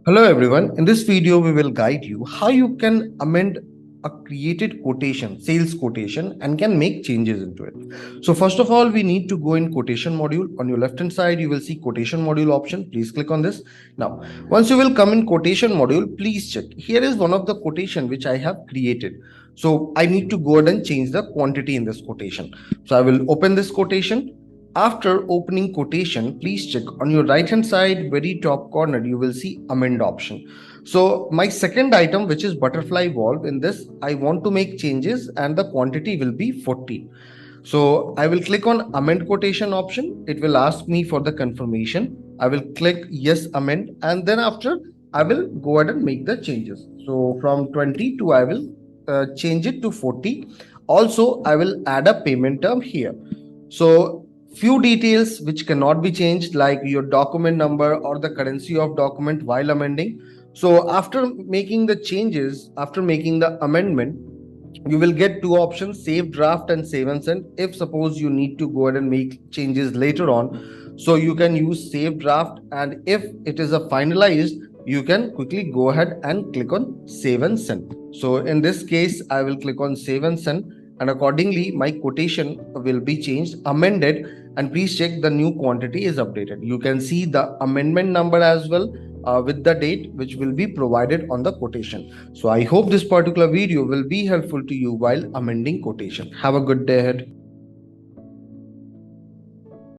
Hello everyone. In this video, we will guide you how you can amend a created quotation, sales quotation, and can make changes into it. So first of all, we need to go in quotation module. On your left hand side, you will see quotation module option. Please click on this. Now, once you will come in quotation module, please check. Here is one of the quotation which I have created. So I need to go ahead and change the quantity in this quotation. So I will open this quotation. After opening quotation, please check on your right hand side, very top corner, you will see amend option. So my second item, which is butterfly valve, in this, I want to make changes and the quantity will be 40. So I will click on amend quotation option. It will ask me for the confirmation. I will click yes, amend, and then after I will go ahead and make the changes. So from 20 to I will change it to 40. Also, I will add a payment term here. So few details which cannot be changed, like your document number or the currency of document while amending. So after making the changes, after making the amendment, you will get two options, save draft and save and send. If suppose you need to go ahead and make changes later on, so you can use save draft, and if it is a finalized, you can quickly go ahead and click on save and send. So in this case, I will click on save and send, and accordingly my quotation will be changed, amended, and please check the new quantity is updated. You can see the amendment number as well, with the date which will be provided on the quotation. So I hope this particular video will be helpful to you while amending quotation. Have a good day ahead.